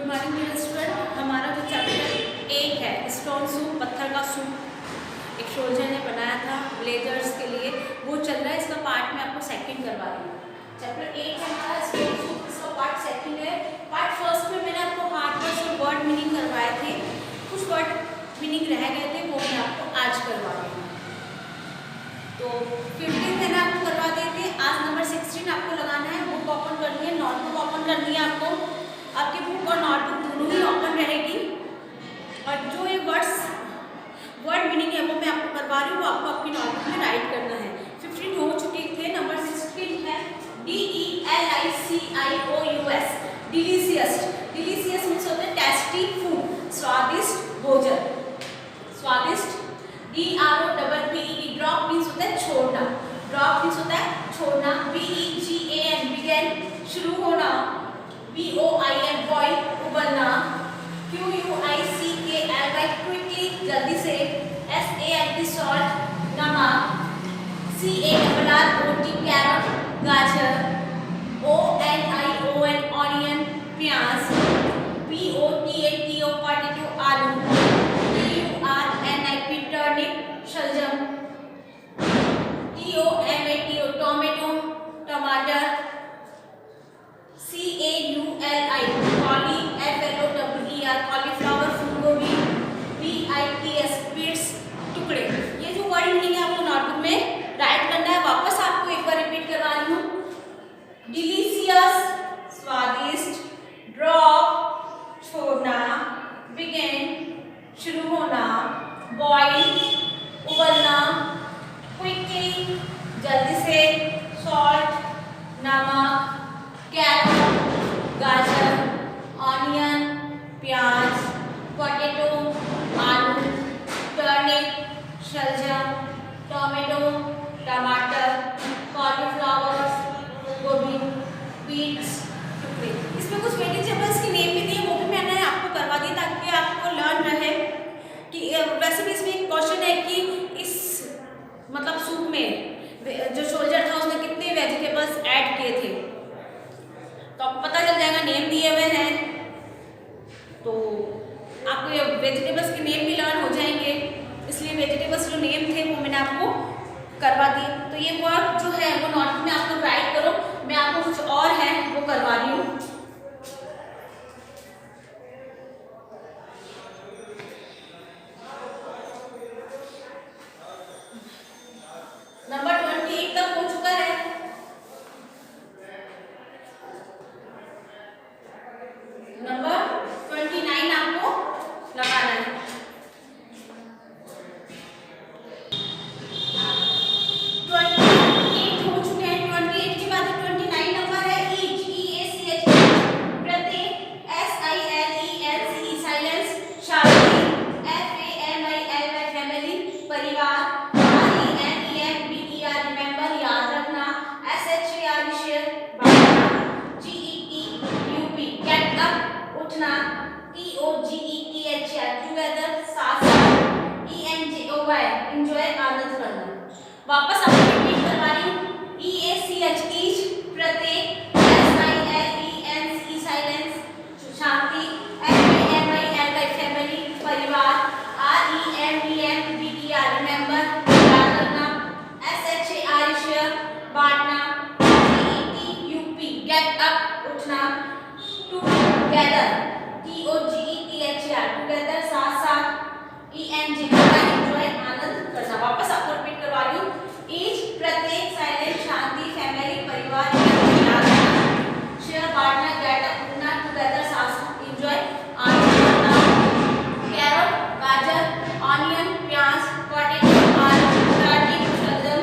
Morning dear student. हमारा जो chapter 1 है स्टोन सूप, पत्थर का सूप, एक सोल्जर ने बनाया था विलेजर्स के लिए, वो चल रहा है। इसका पार्ट मैं आपको सेकंड करवा रही हूँ। चैप्टर 1 है हमारा स्टोन सूप, इसका पार्ट सेकंड है। पार्ट फर्स्ट में मैंने आपको हार्ड वर्ड्स और वर्ड मीनिंग करवाए थे, कुछ वर्ड मीनिंग रह गए थे, वो मैं आपको आज करवा रही हूँ। तो 15 मैंने आपको करवा दिए थे, आज नंबर 16 आपको लगाना है। बुक ओपन करनी है, नोटबुक ओपन करनी है आपको। आपकी बुक और नोटबुक दोनों ही ओपन रहेगी और जो ये वर्ड मीनिंग है वो मैं आपको करवा रही हूँ, वो आपको आपकी नोटबुक में राइट करना है। 15 हो चुके थे, नंबर 16 है DELICIOUS, डिलीशियस। डिलीशियस मीन्स होता है टेस्टी फूड, स्वादिष्ट भोजन, स्वादिष्ट। DROPPED, ड्रॉप मीन्स होता है छोड़ना, ड्रॉप मीन्स होता है छोड़ना। BEGAN, बिगेन, शुरू होना। BOIL, बॉयल, उबलना। QUICKLY, क्विकली, जल्दी से। SALT, सॉल्ट, नमक। CARROT, कैरट, गाजर। ONION, ऑनियन, प्याज। POTATO, पोटैटो, आलू। TURNIP, टर्निप, शलजम। TOMATO, टोमेटो, टमाटर। CAULI, CAULIFLOWER, कॉलीफ्लावर, फूलगोभी। BITS, बिट्स, टुकड़े। ये जो वर्ड मीनिंग है आपको नोटबुक में राइट करना है। वापस आपको एक बार रिपीट करवा रही हूँ। डिलीशियस, स्वादिष्ट। ड्रॉप, छोड़ना। बिगिन, शुरू होना। बॉयल, उबलना। क्विकली, जल्दी से। सॉल्ट, नमक। कैरट, गाजर। ऑनियन, प्याज। पोटैटो, आलू। टर्निप, शलजम। टोमेटो, टमाटर। कॉलीफ्लावर, गोभी। बीट्स, टुकड़े। इसमें कुछ वेजिटेबल्स की नेम भी दिए, वो भी मैंने आपको करवा दी ताकि आपको लर्न रहे कि वैसे भी इसमें एक क्वेश्चन है कि इस मतलब सूप में जो सोल्जर था उसने कितने वेजिटेबल्स ऐड किए थे, तो आपको पता चल जाएगा। नेम दिए हुए हैं तो आपको ये वेजिटेबल्स के नेम भी लर्न हो जाएंगे, इसलिए वेजिटेबल्स जो नेम थे वो मैंने आपको करवा दिए। तो ये वर्ड जो है वो नोटबुक में आप लोग राइट करो। मैं आपको कुछ और है वो करवा रही हूँ। नंबर 28 तक हो चुका है। नंबर 29 आपको लगाना है। 28 हो चुके हैं। 28 के बाद 29 नंबर है ईच, EACH, प्रत्येक। SILENCE, silence. शादी। FAMILY, फैमिली, परिवार। REMEMBER, रिमेंबर, याद रखना। SHAR, शेयर, बांटना। GETUP, गेट अप, उठना। TOGETHR, टुगेदर, साथ साथ। ENJOY, एंजॉय, आनंद करना। वापस आपको रिपीट करवा रही हूँ। EACH, ईच, प्रत्येक। SILENCE, साइलेंस, शांति। FAMILY, फैमिली, परिवार। REMEMBER, रिमेंबर, याद रखना। SHAR, शेयर, बांटना। GETUP, गेट अप, उठना। टुगेदर, TOGETHR, टुगेदर, साथ साथ। ENJOY, एंजॉय, आनंद करना। वापस आपको रिपीट करवा रही हूँ। ईच, प्रत्येक। साइलेंस, शांति। फैमिली, परिवार। याद रखना। शेयर, बांटना। गेट अप, उठना। टुगेदर, साथ साथ। एंजॉय, आनंद करना। कैरट, गाजर। ऑनियन, प्याज। पोटैटो, आलू। टर्निप, शलजम।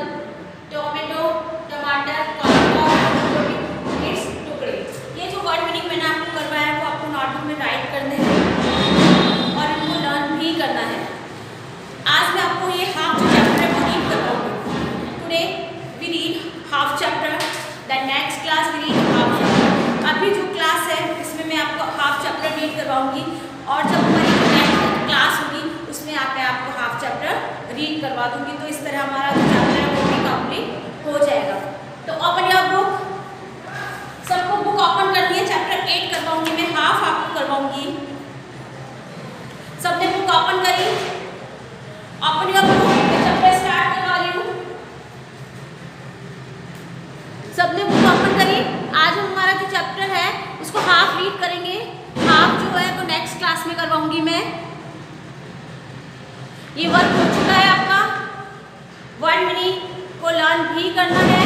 टोमेटो, टमाटर। कॉलीफ्लावर, फूलगोभी। बीट्स, टुकड़े। ये जो वर्ड मीनिंग मैंने आपको करवाया है वो आपको नोटबुक में राइट करने हैं और इनको लर्न भी करना है। आज मैं आपको ये हाफ जो चैप्टर है वो रीड करवाऊंगी। Today we read half chapter, the next class we read half chapter. अभी जो क्लास है इसमें मैं आपको हाफ चैप्टर रीड करवाऊंगी और जब हमारी नेक्स्ट क्लास होगी उसमें आपको हाफ चैप्टर रीड करवा दूंगी। तो इस तरह हमारा जो चैप्टर है वो भी कंप्लीट हो जाएगा। तो ओपन योर बुक, सबको बुक ओपन करनी है। चैप्टर 8 करवाऊंगी मैं, हाफ आपको करवाऊंगी। अपने मैं चैप्टर स्टार्ट करवा रही हूँ। सबने बुक ओपन करी। आज हमारा जो चैप्टर है उसको हाफ रीड करेंगे, हाफ जो है वो नेक्स्ट क्लास में करवाऊंगी मैं। ये वर्क हो चुका है आपका, 1 मिनट को लर्न भी करना है,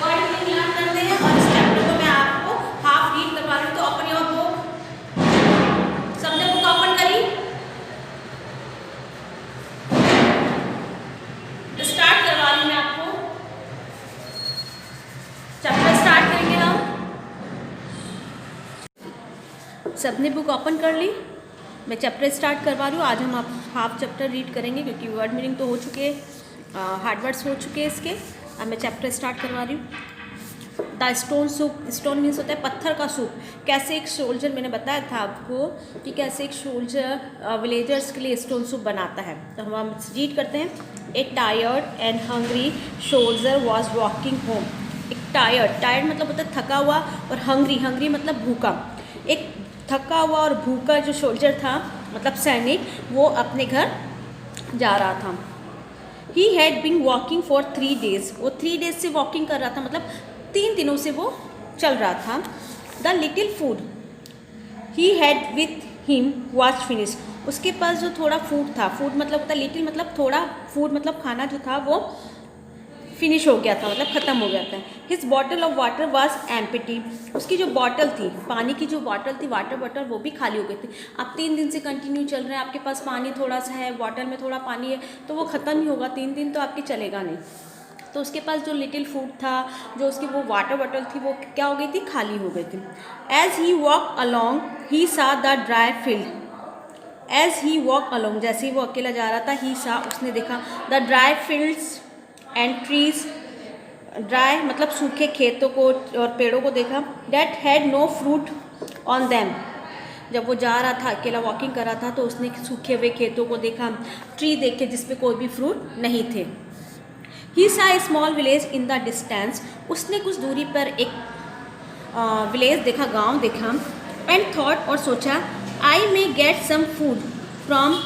1 मिनट लर्न करते हैं और इस चैप्टर को मैं आपको हाफ रीड करवा रही हूँ। तो ओपन योर बुक। सबने बुक ओपन करी, स्टार्ट करवा रही हूँ मैं आपको। चैप्टर स्टार्ट करेंगे हम। सबने बुक ओपन कर ली, मैं चैप्टर स्टार्ट करवा रही हूँ। आज हम आप हाफ चैप्टर रीड करेंगे क्योंकि वर्ड मीनिंग तो हो चुके, हार्ड वर्ड्स हो चुके हैं इसके। अब मैं चैप्टर स्टार्ट करवा रही हूँ। The stone soup, stone means होता है पत्थर का सूप। कैसे एक सोल्जर, मैंने बताया था आपको कि कैसे एक सोल्जर विलेजर्स के लिए स्टोन सूप बनाता है। तो हम रीड करते हैं। A tired and hungry soldier was walking home. एक टायर्ड मतलब होता है थका हुआ, और हंग्री मतलब भूखा। एक थका हुआ और भूखा जो सोल्जर था, मतलब सैनिक, वो अपने घर जा रहा था। He had been walking for 3 days। वो 3 days से वॉकिंग कर रहा था, मतलब 3 दिनों से वो चल रहा था। The little food he had with him was finish. उसके पास जो थोड़ा फूड था, फूड मतलब होता है लिटिल मतलब थोड़ा, फूड मतलब खाना जो था वो फिनिश हो गया था, मतलब ख़त्म हो गया था। His bottle of water was empty. उसकी जो बॉटल थी, पानी की जो बॉटल थी, वाटर बॉटल, वो भी खाली हो गई थी। आप 3 दिन से कंटिन्यू चल रहे हैं, आपके पास पानी थोड़ा सा है, बॉटल में थोड़ा पानी है, तो वो ख़त्म ही होगा, 3 दिन तो आपके चलेगा नहीं। तो उसके पास जो लिटिल फूड था, जो उसकी वो वाटर बॉटल थी, वो क्या हो गई थी, खाली हो गई थी। As he walk along he saw the dry field. As he walk along, जैसे ही वो अकेला जा रहा था, ही सा, उसने देखा, the dry fields and trees. Dry मतलब सूखे खेतों को और पेड़ों को देखा। That had no fruit on them. जब वो जा रहा था, अकेला वॉकिंग कर रहा था, तो उसने सूखे हुए खेतों को देखा, ट्री देखे जिसपे कोई भी फ्रूट नहीं थे। He saw a small village in the distance. उसने कुछ दूरी पर एक विलेज देखा, गांव देखा। एंड थॉट, और सोचा, I may get some food from,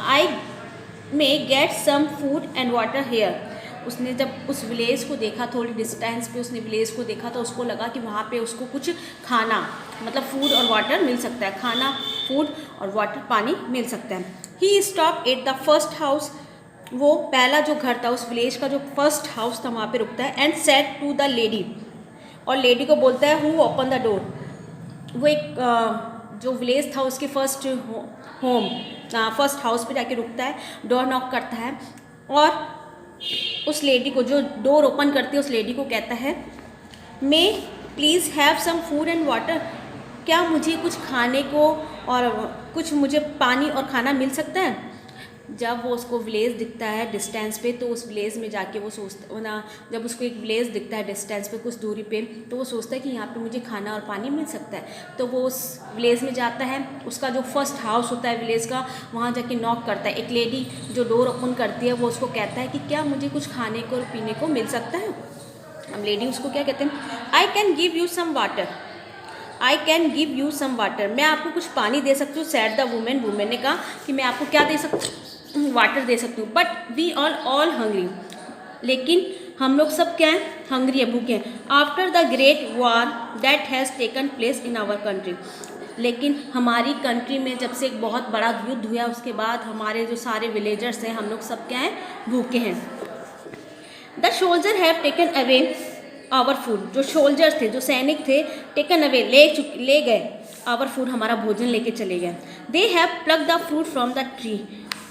I may get some food and water here. उसने जब उस विलेज को देखा, थोड़ी डिस्टेंस पे उसने विलेज को देखा, तो उसको लगा कि वहाँ पे उसको कुछ खाना, मतलब फूड और वाटर मिल सकता है, खाना, फूड और वाटर, पानी मिल सकता है। He stop at the first house. वो पहला जो घर था उस विलेज का, जो फर्स्ट हाउस था, वहाँ पे रुकता है। And said to the lady, और लेडी को बोलता है, हु ओपन द डोर। वो एक जो विलेज था उसके फर्स्ट होम, फर्स्ट हाउस पे जाके रुकता है, डोर नॉक करता है, और उस लेडी को, जो डोर ओपन करती है, उस लेडी को कहता है, may please have some food and water. क्या मुझे कुछ खाने को और कुछ मुझे पानी और खाना मिल सकता है। जब वो उसको विलेज दिखता है डिस्टेंस पे, तो उस विलेज में जाके वो सोचता ना, जब उसको एक विलेज दिखता है डिस्टेंस पे कुछ दूरी पे, तो वो सोचता है कि यहाँ पे मुझे खाना और पानी मिल सकता है। तो वो उस विलेज में जाता है, उसका जो फर्स्ट हाउस होता है विलेज का, वहाँ जाके नॉक करता है। एक लेडी जो डोर ओपन करती है, वो उसको कहता है कि क्या मुझे कुछ खाने को और पीने को मिल सकता है। अब लेडी उसको क्या कहते हैं, I can give you some water, I can give you some water. मैं आपको कुछ पानी दे सकती हूँ। सैड द वुमेन, वुमेन ने कहा कि मैं आपको क्या दे सकती हूँ, वाटर दे सकती हूँ। बट वी ऑल हंग्री, लेकिन हम लोग सब क्या हैं, हंग्री है, भूखे हैं। After the great war that has taken place in our country. लेकिन हमारी कंट्री में जब से एक बहुत बड़ा युद्ध हुआ, उसके बाद हमारे जो सारे विलेजर्स हैं, हम लोग सब क्या हैं, भूखे हैं। The soldier have taken away our food. जो सोल्जर्स थे, जो सैनिक थे, टेकन अवे, ले गए, आवर फूड, हमारा भोजन लेके चले गए। They have plug the fruit from the tree.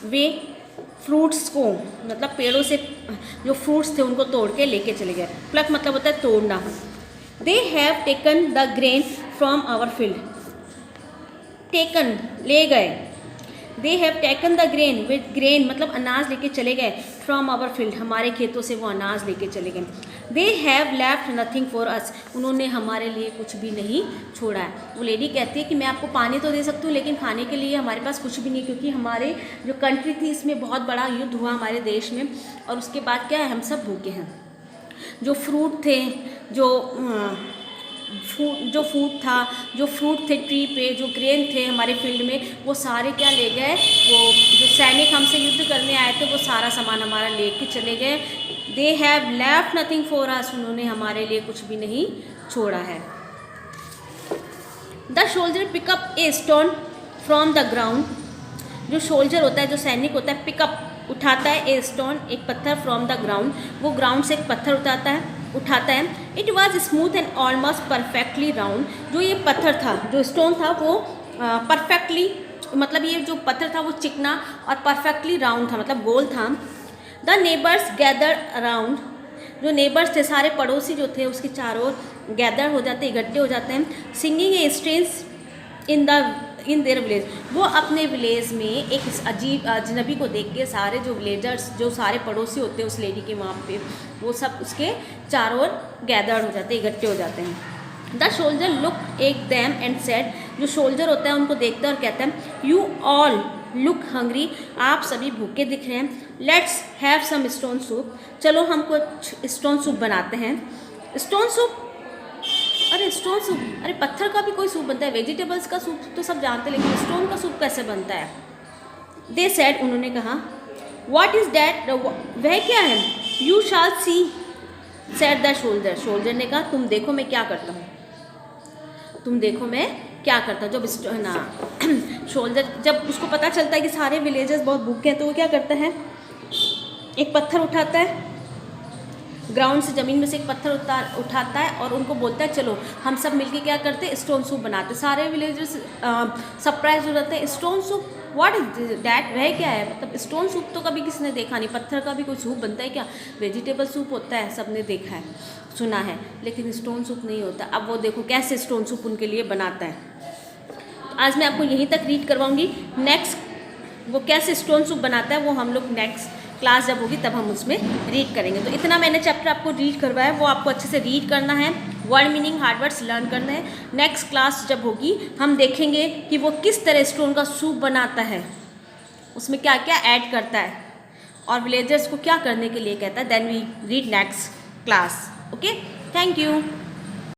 Way fruits को, मतलब पेड़ों से जो फ्रूट्स थे उनको तोड़ के लेके चले गए। प्लग मतलब होता है तोड़ना। They have taken the grain from our field. Taken, ले गए। They have taken the grain, with grain मतलब अनाज लेके चले गए, फ्रॉम आवर फील्ड, हमारे खेतों से वो अनाज लेके चले गए। They have left nothing for us, उन्होंने हमारे लिए कुछ भी नहीं छोड़ा है। वो लेडी कहती है कि मैं आपको पानी तो दे सकती हूँ, लेकिन खाने के लिए हमारे पास कुछ भी नहीं, क्योंकि हमारे जो कंट्री थी इसमें बहुत बड़ा युद्ध हुआ हमारे देश में, और उसके बाद क्या है, हम सब भूखे हैं। जो फ्रूट थे, जो जो फ्रूट थे ट्री पे, जो ग्रेन थे हमारे फील्ड में, वो सारे क्या ले गए, वो जो सैनिक हमसे युद्ध करने आए थे वो सारा सामान हमारा लेके चले गए। They have left nothing for us, उन्होंने हमारे लिए कुछ भी नहीं छोड़ा है। The soldier pickup a stone from the ground, जो शोल्जर होता है, जो सैनिक होता है, पिकअप उठाता है, ए स्टोन एक पत्थर, फ्रॉम द ग्राउंड वो ग्राउंड से एक पत्थर उठाता है। It was smooth and almost perfectly round, जो ये पत्थर था, जो स्टोन था वो परफेक्टली, मतलब ये जो पत्थर था वो चिकना और परफेक्टली राउंड था, मतलब गोल था। द नेबर्स गैदर अराउंड, जो नेबर्स थे, सारे पड़ोसी जो थे उसके चारों ओर गैदर हो जाते, इकट्ठे हो जाते हैं। Singing A strains in their village, वो अपने विलेज में एक अजीब अजनबी को देख के सारे जो विलेजर्स, जो सारे पड़ोसी होते हैं उस लेडी के वहाँ पे, वो सब उसके चारों ओर गैदर हो जाते हैं, इकट्ठे हो जाते हैं। द शोल्जर लुक एक दैम एंड सेड, जो शोल्जर होता है उनको देखता है और कहता है, यू ऑल लुक हंग्री, आप सभी भूखे दिख रहे हैं। Let's have some stone soup, चलो हम कुछ स्टोन सूप बनाते हैं। स्टोन सूप, अरे स्टोन सूप, अरे पत्थर का भी कोई सूप बनता है, वेजिटेबल्स का सूप तो सब जानते हैं, लेकिन स्टोन का सूप कैसे बनता है? दे सेड, उन्होंने कहा, व्हाट इज दैट, वह क्या है? You shall she said the soldier, soldier ने कहा, तुम देखो मैं क्या करता हूँ, तुम देखो मैं क्या करता हूँ। जब ना शोल्जर, जब उसको पता चलता है कि सारे विलेजर्स बहुत भूखे हैं, तो वो क्या करता है, एक पत्थर उठाता है, ग्राउंड से, ज़मीन में से एक पत्थर उठाता है और उनको बोलता है, चलो हम सब मिलके क्या करते हैं, स्टोन सूप बनाते। सारे विलेजर्स सरप्राइज हो जाते हैं, stone soup, what is that, वह क्या है, मतलब स्टोन सूप तो कभी किसी ने देखा नहीं, पत्थर का भी कोई सूप बनता है क्या? वेजिटेबल सूप होता है, सबने देखा है, सुना है, लेकिन स्टोन सूप नहीं होता। अब वो देखो कैसे स्टोन सूप उनके लिए बनाता है। आज मैं आपको यहीं तक रीड करवाऊँगी, नेक्स्ट वो कैसे स्टोन सूप बनाता है वो हम लोग नेक्स्ट क्लास जब होगी तब हम उसमें रीड करेंगे। तो इतना मैंने चैप्टर आपको रीड करवाया, वो आपको अच्छे से रीड करना है, word meaning, hard words learn करना है। नेक्स्ट क्लास जब होगी हम देखेंगे कि वो किस तरह स्टोन का सूप बनाता है, उसमें क्या क्या ऐड करता है और विलेजर्स को क्या करने के लिए कहता है। Then we read next class. Okay, thank you.